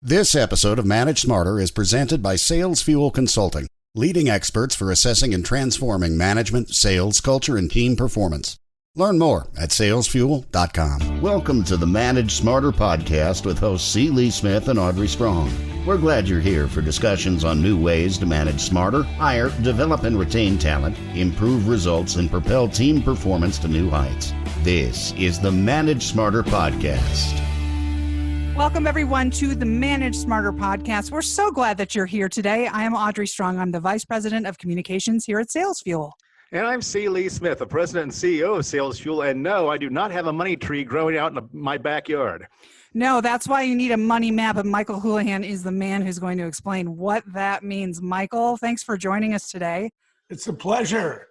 This episode of Manage Smarter is presented by Sales Fuel Consulting, leading experts for assessing and transforming management, sales, culture, and team performance. Learn more at salesfuel.com. Welcome to the Manage Smarter podcast with hosts C. Lee Smith and Audrey Strong. We're glad you're here for discussions on new ways to manage smarter, hire, develop and retain talent, improve results, and propel team performance to new heights. This is the Manage Smarter podcast. Welcome, everyone, to the Manage Smarter podcast. We're so glad that you're here today. I am Audrey Strong. I'm the Vice President of Communications here at Sales Fuel. And I'm C. Lee Smith, the President and CEO of Sales Fuel. And no, I do not have a money tree growing out in my backyard. No, that's why you need a money map, and Michael Houlihan is the man who's going to explain what that means. Michael, thanks for joining us today. It's a pleasure.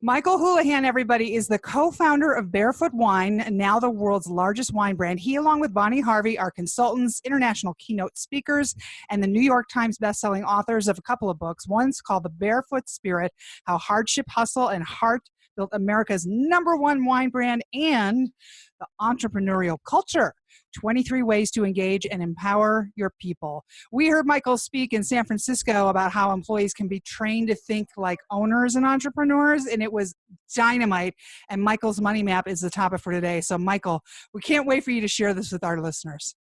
Michael Houlihan, everybody, is the co-founder of Barefoot Wine, now the world's largest wine brand. He, along with Bonnie Harvey, are consultants, international keynote speakers, and the New York Times bestselling authors of a couple of books. One's called The Barefoot Spirit, How Hardship, Hustle, and Heart Built America's #1 wine brand, and The Entrepreneurial Culture, 23 Ways to Engage and Empower Your People. We heard Michael speak in San Francisco about how employees can be trained to think like owners and entrepreneurs, and it was dynamite. And Michael's money map is the topic for today. So Michael, we can't wait for you to share this with our listeners.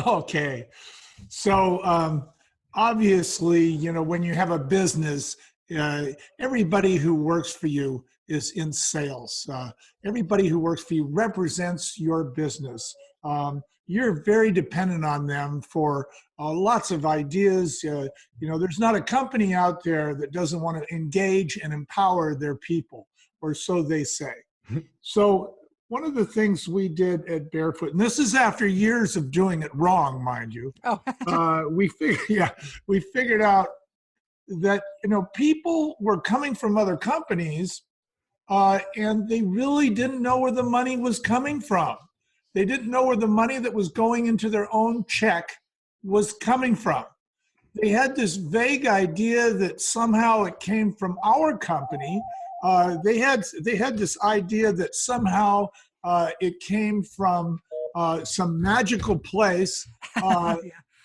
Okay. So obviously, when you have a business, everybody who works for you is in sales. Everybody who works for you represents your business. You're very dependent on them for lots of ideas. There's not a company out there that doesn't want to engage and empower their people, or so they say. So one of the things we did at Barefoot, and this is after years of doing it wrong, mind you, we figured out that people were coming from other companies and they really didn't know where the money was coming from. They didn't know where the money that was going into their own check was coming from. They had this vague idea that somehow it came from our company. They had this idea that somehow it came from some magical place.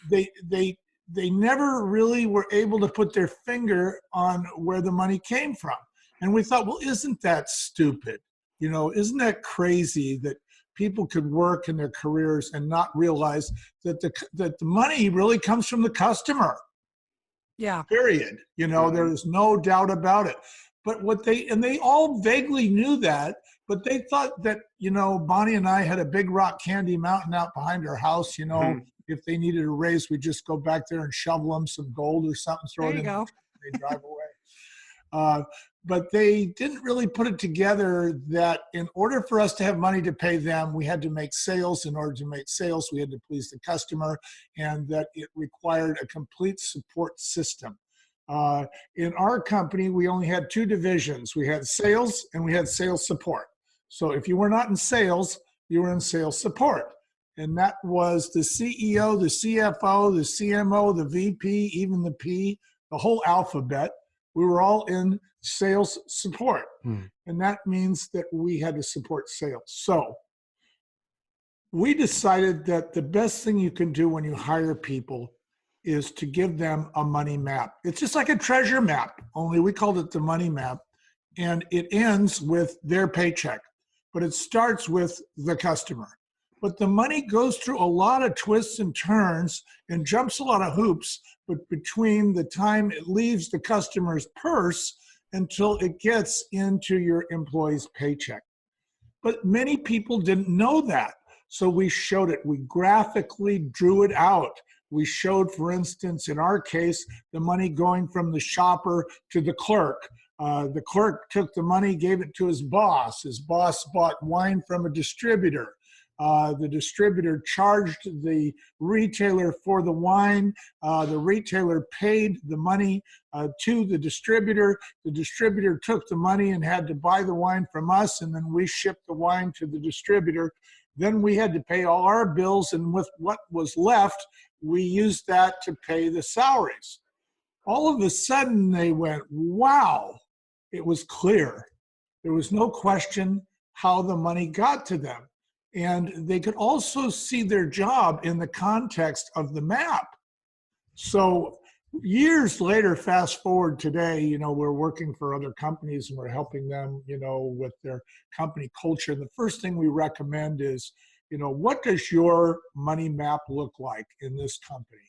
They never really were able to put their finger on where the money came from. And we thought, well, isn't that stupid? Isn't that crazy that people could work in their careers and not realize that the money really comes from the customer? Yeah. Period. There's no doubt about it. But they all vaguely knew that, but they thought that, Bonnie and I had a big rock candy mountain out behind our house, If they needed a raise, we'd just go back there and shovel them some gold or something, throw it in, they drive away. But they didn't really put it together that in order for us to have money to pay them, we had to make sales. In order to make sales, we had to please the customer, and that it required a complete support system. In our company, we only had two divisions. We had sales and we had sales support. So if you were not in sales, you were in sales support. And that was the CEO, the CFO, the CMO, the VP, even the P, the whole alphabet. We were all in sales support. And that means that we had to support sales. So we decided that the best thing you can do when you hire people is to give them a money map. It's just like a treasure map, only we called it the money map. And it ends with their paycheck, but it starts with the customer. But the money goes through a lot of twists and turns and jumps a lot of hoops, but between the time it leaves the customer's purse until it gets into your employee's paycheck. But many people didn't know that. So we showed it. We graphically drew it out. We showed, for instance, in our case, the money going from the shopper to the clerk. The clerk took the money, gave it to his boss. His boss bought wine from a distributor. The distributor charged the retailer for the wine. The retailer paid the money to the distributor. The distributor took the money and had to buy the wine from us, and then we shipped the wine to the distributor. Then we had to pay all our bills, and with what was left, we used that to pay the salaries. All of a sudden, they went, wow, it was clear. There was no question how the money got to them. And they could also see their job in the context of the map. So years later, fast forward today, you know, we're working for other companies and we're helping them, you know, with their company culture. And the first thing we recommend is, you know, what does your money map look like in this company?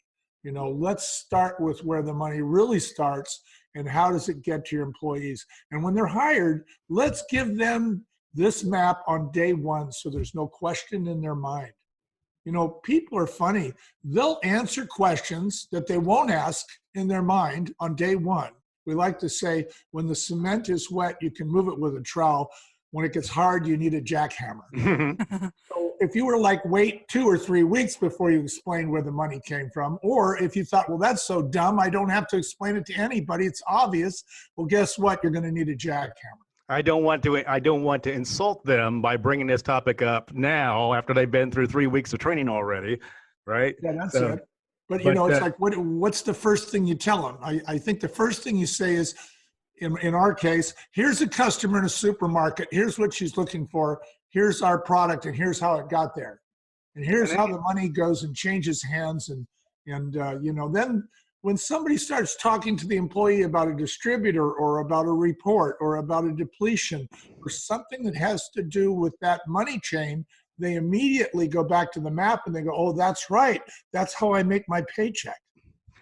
You know, let's start with where the money really starts and how does it get to your employees? And when they're hired, let's give them this map on day one so there's no question in their mind. You know, people are funny. They'll answer questions that they won't ask in their mind on day one. We like to say, when the cement is wet, you can move it with a trowel. When it gets hard, you need a jackhammer. So if you were like, wait 2 or 3 weeks before you explain where the money came from, or if you thought, well, that's so dumb, I don't have to explain it to anybody, it's obvious. Well, guess what? You're going to need a jackhammer. I don't want to insult them by bringing this topic up now after they've been through 3 weeks of training already, right? Yeah, that's it. But you know, it's like, what's the first thing you tell them? I think the first thing you say is, in our case, here's a customer in a supermarket. Here's what she's looking for. Here's our product, and here's how it got there. And here's how the money goes and changes hands. And you know, then when somebody starts talking to the employee about a distributor or about a report or about a depletion or something that has to do with that money chain, they immediately go back to the map and they go, oh, that's right. That's how I make my paycheck.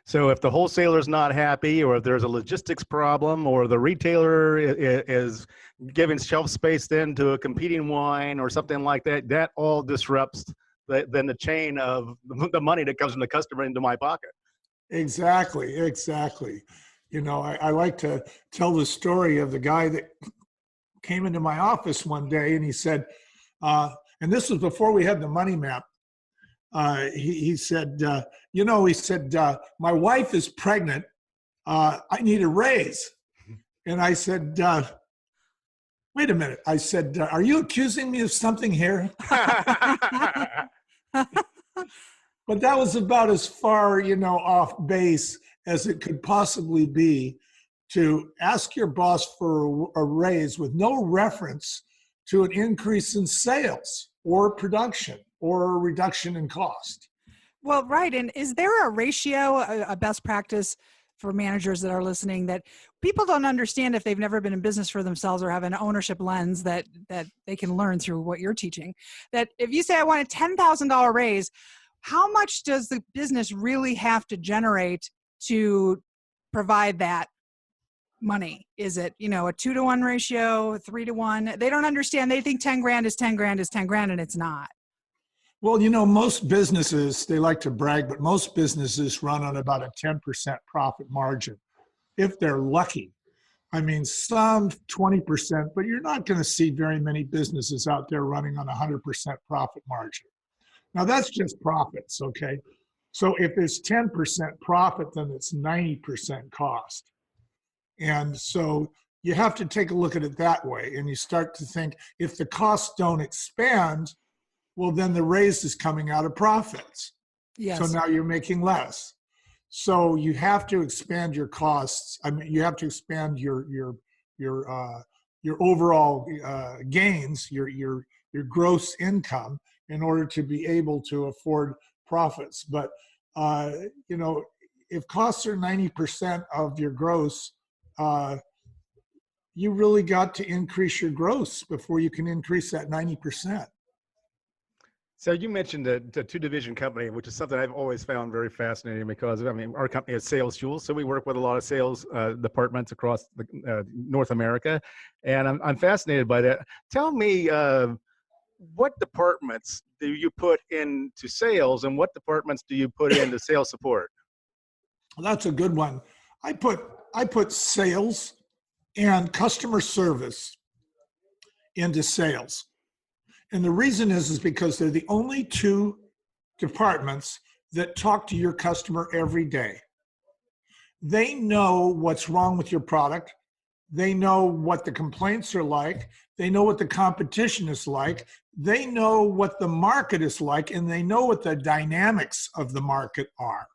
So if the wholesaler's not happy, or if there's a logistics problem, or the retailer is giving shelf space then to a competing wine or something like that, that all disrupts the chain of the money that comes from the customer into my pocket. Exactly. You know, I like to tell the story of the guy that came into my office one day and he said, and this was before we had the money map. He said, you know, he said, my wife is pregnant. I need a raise. And I said, wait a minute. I said, are you accusing me of something here? But that was about as far, you know, off base as it could possibly be to ask your boss for a raise with no reference to an increase in sales or production or a reduction in cost. Well, right. And is there a ratio, a best practice for managers that are listening, that people don't understand if they've never been in business for themselves or have an ownership lens that they can learn through what you're teaching? That if you say, I want a $10,000 raise, how much does the business really have to generate to provide that money? Is it, you know, a 2-to-1 ratio, 3-to-1? They don't understand. They think 10 grand is 10 grand is 10 grand, and it's not. Well, you know, most businesses, they like to brag, but most businesses run on about a 10% profit margin, if they're lucky. I mean, some 20%, but you're not going to see very many businesses out there running on 100% profit margin. Now, that's just profits, okay? So if it's 10% profit, then it's 90% cost. And so you have to take a look at it that way. And you start to think, if the costs don't expand, well, then the raise is coming out of profits. Yes. So now you're making less. So you have to expand your costs. I mean, you have to expand your overall gains, your gross income, in order to be able to afford profits. But you know, if costs are 90% of your gross, you really got to increase your gross before you can increase that 90%. So you mentioned the 2-division company, which is something I've always found very fascinating, because I mean, our company is Sales Fuel, so we work with a lot of sales departments across North America, and I'm fascinated by that. Tell me, what departments do you put into sales, and what departments do you put into sales support? Well, that's a good one. I put sales and customer service into sales. And the reason is because they're the only 2 departments that talk to your customer every day. They know what's wrong with your product. They know what the complaints are like. They know what the competition is like. They know what the market is like, and they know what the dynamics of the market are.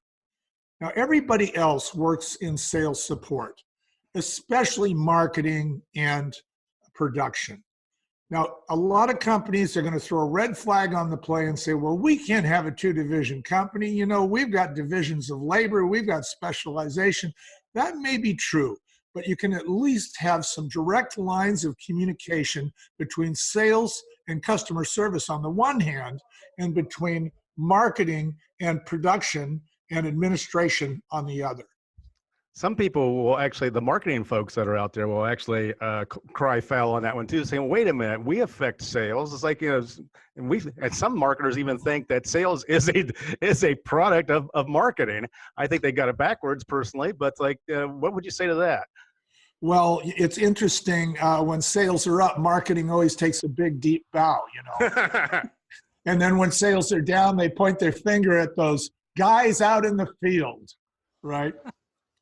Now, everybody else works in sales support, especially marketing and production. Now, a lot of companies are going to throw a red flag on the play and say, well, we can't have a two-division company. You know, we've got divisions of labor. We've got specialization. That may be true, but you can at least have some direct lines of communication between sales and customer service on the one hand, and between marketing and production and administration on the other. Some people will actually, the marketing folks that are out there will actually cry foul on that one too, saying, wait a minute, we affect sales. It's like, you know, and some marketers even think that sales is a product of marketing. I think they got it backwards personally, but like, what would you say to that? Well, it's interesting. When sales are up, marketing always takes a big, deep bow, you know. And then when sales are down, they point their finger at those guys out in the field, right?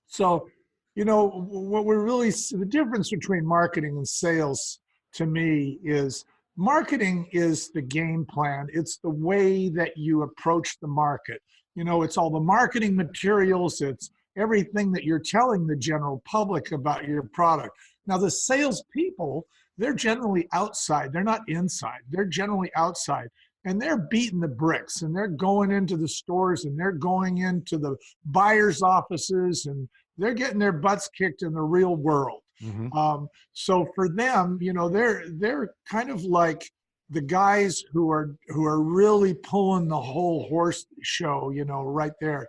So, you know, what we're really, the difference between marketing and sales to me is marketing is the game plan. It's the way that you approach the market. You know, it's all the marketing materials. It's everything that you're telling the general public about your product. Now, the salespeople, they're generally outside. They're not inside. They're generally outside. And they're beating the bricks, and they're going into the stores, and they're going into the buyers' offices, and they're getting their butts kicked in the real world. Mm-hmm. So for them, you know, they're kind of like the guys who are really pulling the whole horse show, you know, right there.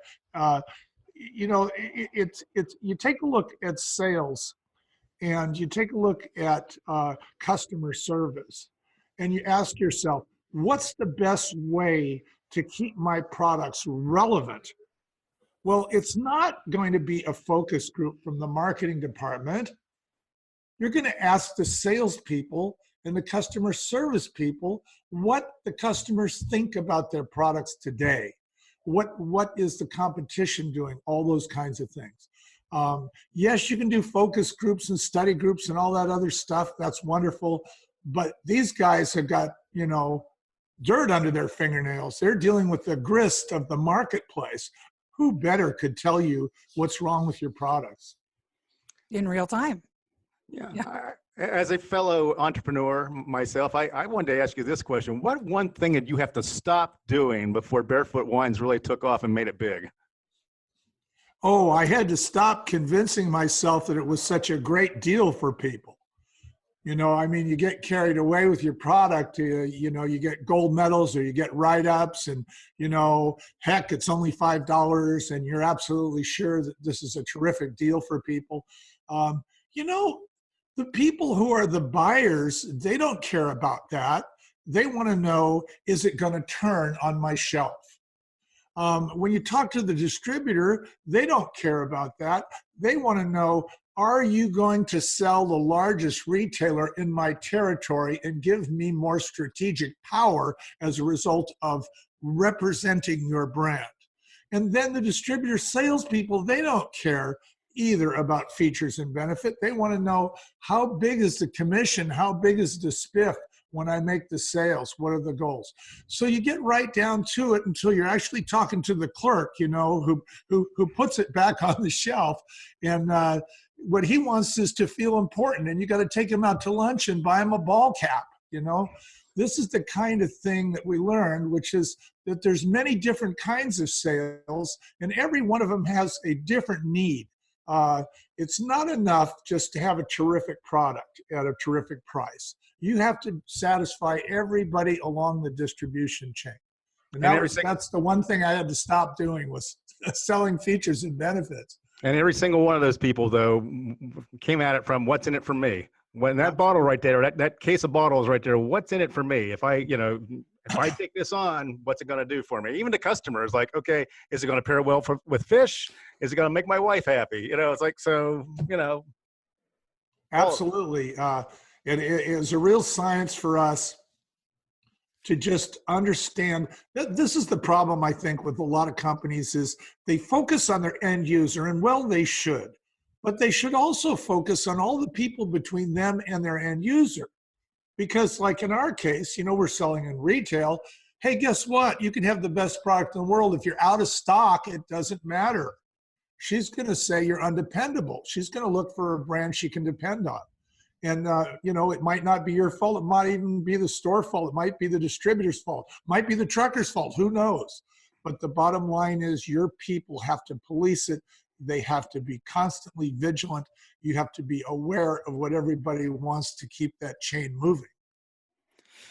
You know, it's you take a look at sales, and you take a look at customer service, and you ask yourself, what's the best way to keep my products relevant? Well, it's not going to be a focus group from the marketing department. You're going to ask the salespeople and the customer service people what the customers think about their products today. What is the competition doing? All those kinds of things. Yes, you can do focus groups and study groups and all that other stuff. That's wonderful. But these guys have got, you know, dirt under their fingernails. They're dealing with the grist of the marketplace. Who better could tell you what's wrong with your products? In real time. Yeah. As a fellow entrepreneur myself, I wanted to ask you this question. What one thing did you have to stop doing before Barefoot Wines really took off and made it big? Oh, I had to stop convincing myself that it was such a great deal for people. You know, I mean, you get carried away with your product, you know, you get gold medals or you get write-ups and, you know, heck, it's only $5 and you're absolutely sure that this is a terrific deal for people. You know, the people who are the buyers, they don't care about that. They want to know, is it going to turn on my shelf? When you talk to the distributor, they don't care about that. They want to know, are you going to sell the largest retailer in my territory and give me more strategic power as a result of representing your brand? And then the distributor salespeople, they don't care either about features and benefit. They want to know, how big is the commission? How big is the spiff when I make the sales? What are the goals? So you get right down to it until you're actually talking to the clerk, you know, who puts it back on the shelf. And what he wants is to feel important, and you got to take him out to lunch and buy him a ball cap. You know, this is the kind of thing that we learned, which is that there's many different kinds of sales, and every one of them has a different need. It's not enough just to have a terrific product at a terrific price. You have to satisfy everybody along the distribution chain. And that's the one thing I had to stop doing, was selling features and benefits. And every single one of those people, though, came at it from, what's in it for me? When that bottle right there, that case of bottles right there, what's in it for me? If I take this on, what's it going to do for me? Even the customer is like, okay, is it going to pair well with fish? Is it going to make my wife happy? You know, it's like, so, you know. Absolutely. It is a real science for us to just understand that this is the problem, I think, with a lot of companies, is they focus on their end user, and well, they should, but they should also focus on all the people between them and their end user. Because like in our case, you know, we're selling in retail. Hey, guess what? You can have the best product in the world. If you're out of stock, it doesn't matter. She's going to say you're undependable. She's going to look for a brand she can depend on. And, it might not be your fault. It might even be the store fault. It might be the distributor's fault. It might be the trucker's fault. Who knows? But the bottom line is your people have to police it. They have to be constantly vigilant. You have to be aware of what everybody wants to keep that chain moving.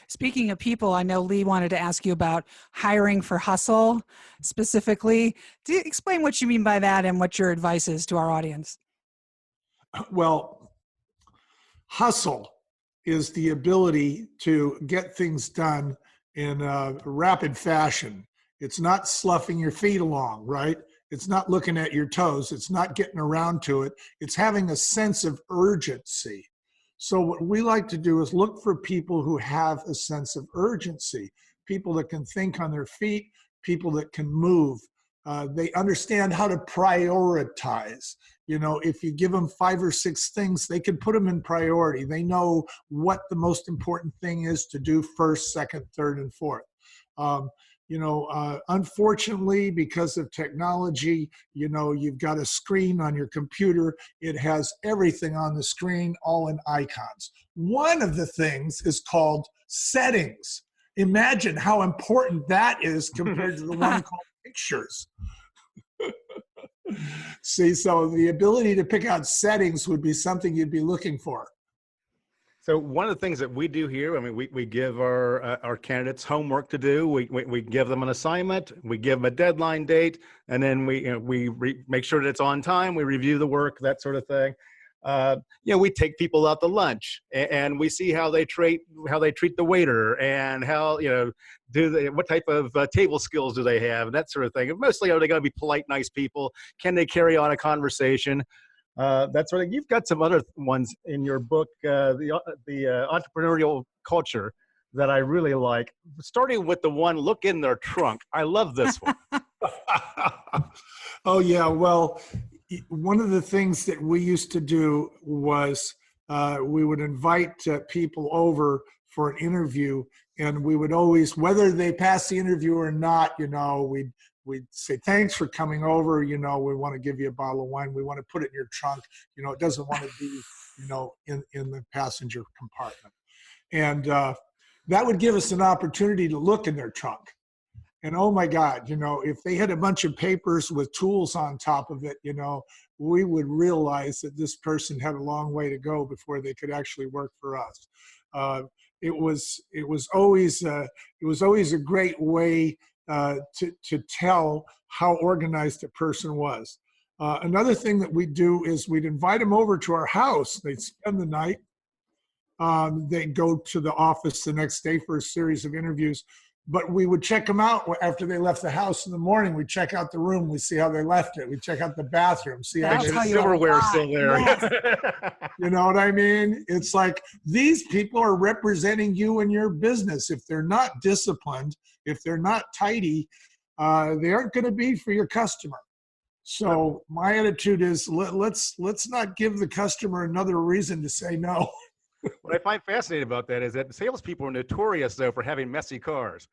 Speaking of people, I know Lee wanted to ask you about hiring for hustle specifically. Do you explain what you mean by that and what your advice is to our audience? Well, hustle is the ability to get things done in a rapid fashion. It's not sloughing your feet along, right? It's not looking at your toes. It's not getting around to it. It's having a sense of urgency. So what we like to do is look for people who have a sense of urgency, people that can think on their feet, people that can move. They understand how to prioritize. If you give them 5 or 6 things, they can put them in priority. They know what the most important thing is to do first, second, third, and fourth. Unfortunately, because of technology, you've got a screen on your computer. It has everything on the screen, all in icons. One of the things is called settings. Imagine how important that is compared to the one called pictures. See, so the ability to pick out settings would be something you'd be looking for. So one of the things that we do here, I mean, we give our candidates homework to do. We give them an assignment, we give them a deadline date, and then we make sure that it's on time. We review the work, that sort of thing. We take people out to lunch and we see how they treat the waiter and how, what type of table skills do they have, and that sort of thing. And mostly, are they going to be polite, nice people? Can they carry on a conversation? That sort of. You've got some other ones in your book, the entrepreneurial culture, that I really like. Starting with the one, look in their trunk. I love this one. Oh yeah, well, one of the things that we used to do was we would invite people over for an interview, and we would always, whether they pass the interview or not, we'd say, thanks for coming over. We want to give you a bottle of wine. We want to put it in your trunk. It doesn't want to be, in the passenger compartment. And that would give us an opportunity to look in their trunk. And oh my God, if they had a bunch of papers with tools on top of it, we would realize that this person had a long way to go before they could actually work for us. It was always a great way to tell how organized a person was. Another thing that we'd do is we'd invite them over to our house. They'd spend the night. They'd go to the office the next day for a series of interviews. But we would check them out after they left the house in the morning. We'd check out the room. We'd see how they left it. We'd check out the bathroom, see how the silverware's still there. Yes. You know what I mean? It's like these people are representing you and your business. If they're not disciplined, if they're not tidy, they aren't going to be for your customer. So my attitude is let's not give the customer another reason to say no. What I find fascinating about that is that salespeople are notorious, though, for having messy cars.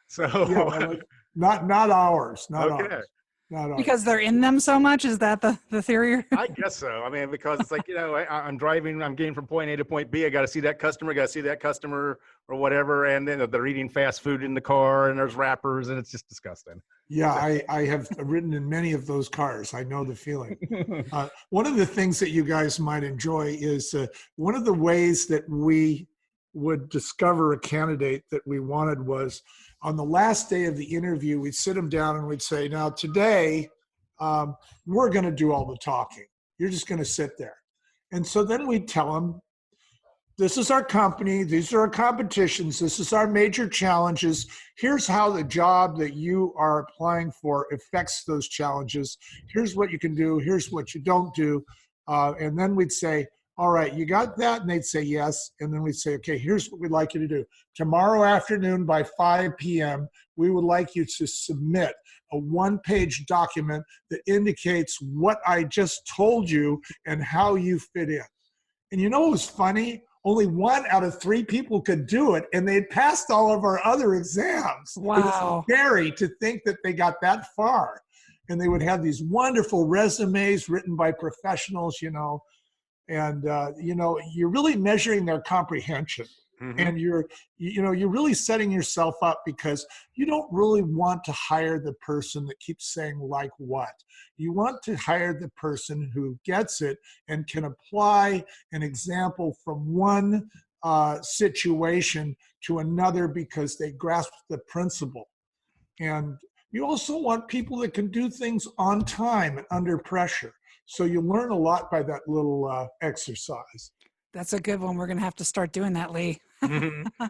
So yeah, not ours. Not ours. Not ours. Because they're in them so much? Is that the theory? I guess so. I mean, because it's like, I'm driving, I'm getting from point A to point B. I got to see that customer, or whatever. And then they're eating fast food in the car, and there's wrappers, and it's just disgusting. Yeah, I have ridden in many of those cars. I know the feeling. One of the things that you guys might enjoy is one of the ways that we would discover a candidate that we wanted was on the last day of the interview, we'd sit them down and we'd say, now today, we're going to do all the talking. You're just going to sit there. And so then we'd tell them, this is our company. These are our competitions. This is our major challenges. Here's how the job that you are applying for affects those challenges. Here's what you can do. Here's what you don't do. And then we'd say, all right, you got that? And they'd say yes. And then we'd say, okay, here's what we'd like you to do. Tomorrow afternoon by 5 p.m., we would like you to submit a one-page document that indicates what I just told you and how you fit in. And you know what was funny? Only 1 out of 3 people could do it, and they'd passed all of our other exams. Wow. It was scary to think that they got that far. And they would have these wonderful resumes written by professionals, And you're really measuring their comprehension. Mm-hmm. And you're really setting yourself up, because you don't really want to hire the person that keeps saying like what. You want to hire the person who gets it and can apply an example from one situation to another because they grasp the principle. And you also want people that can do things on time and under pressure. So you learn a lot by that little exercise. That's a good one. We're going to have to start doing that, Lee.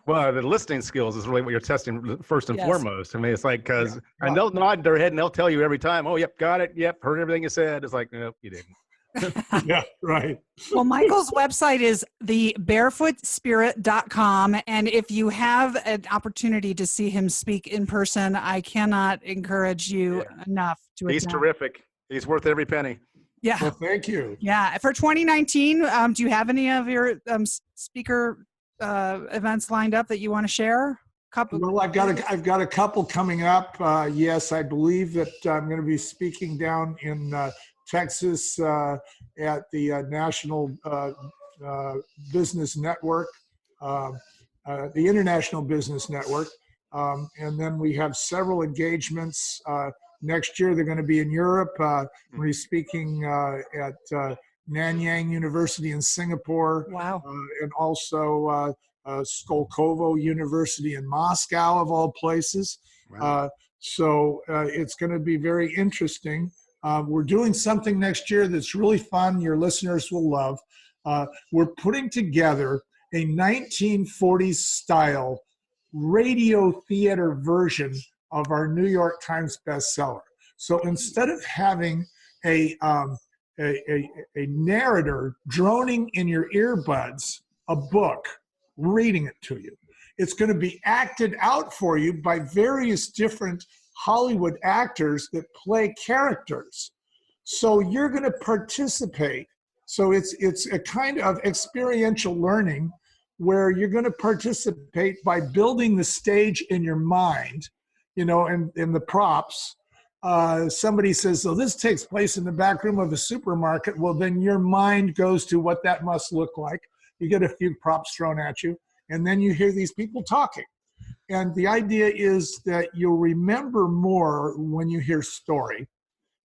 Well, the listening skills is really what you're testing first and Yes. foremost. I mean, it's like, and they'll nod their head and they'll tell you every time, oh, yep, got it. Yep, heard everything you said. It's like, nope, you didn't. Yeah, right. Well, Michael's website is thebarefootspirit.com. And if you have an opportunity to see him speak in person, I cannot encourage you enough to He's attend. terrific. He's worth every penny. Yeah. Well, thank you. Yeah. For 2019, do you have any of your speaker events lined up that you want to share? Well, I've got a couple coming up. Yes, I believe that I'm going to be speaking down in Texas at the National Business Network, the International Business Network. And then we have several engagements. Next year, they're going to be in Europe. We're going to be speaking at Nanyang University in Singapore. Wow. And also Skolkovo University in Moscow, of all places. Wow. So it's going to be very interesting. We're doing something next year that's really fun. Your listeners will love. We're putting together a 1940s style radio theater version of our New York Times bestseller. So instead of having a narrator droning in your earbuds a book, reading it to you, it's going to be acted out for you by various different Hollywood actors that play characters. So you're going to participate. So it's a kind of experiential learning where you're going to participate by building the stage in your mind, and in the props. Somebody says, so this takes place in the back room of a supermarket. Well, then your mind goes to what that must look like. You get a few props thrown at you, and then you hear these people talking. And the idea is that you'll remember more when you hear story.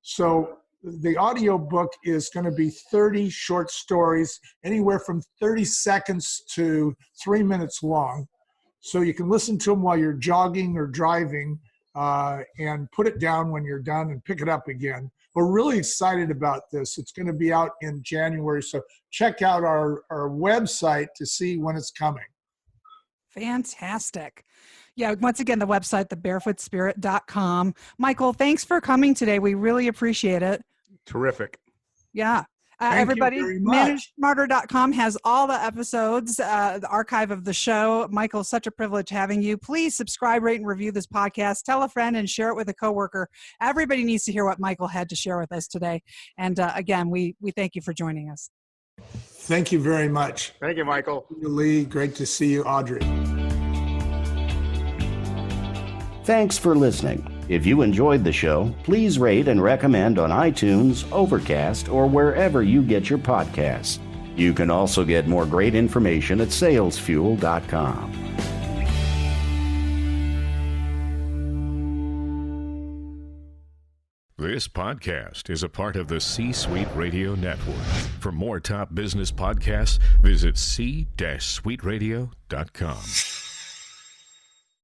So the audio book is going to be 30 short stories, anywhere from 30 seconds to 3 minutes long. So you can listen to them while you're jogging or driving, and put it down when you're done and pick it up again. We're really excited about this. It's going to be out in January. So check out our website to see when it's coming. Fantastic. Yeah, once again, the website, thebarefootspirit.com. Michael, thanks for coming today. We really appreciate it. Terrific. Yeah. Everybody, ManageSmarter.com has all the episodes, the archive of the show. Michael, such a privilege having you. Please subscribe, rate, and review this podcast. Tell a friend and share it with a coworker. Everybody needs to hear what Michael had to share with us today. And again, we thank you for joining us. Thank you very much. Thank you, Michael. Thank you, Lee. Great to see you, Audrey. Thanks for listening. If you enjoyed the show, please rate and recommend on iTunes, Overcast, or wherever you get your podcasts. You can also get more great information at salesfuel.com. This podcast is a part of the C-Suite Radio Network. For more top business podcasts, visit c-suiteradio.com.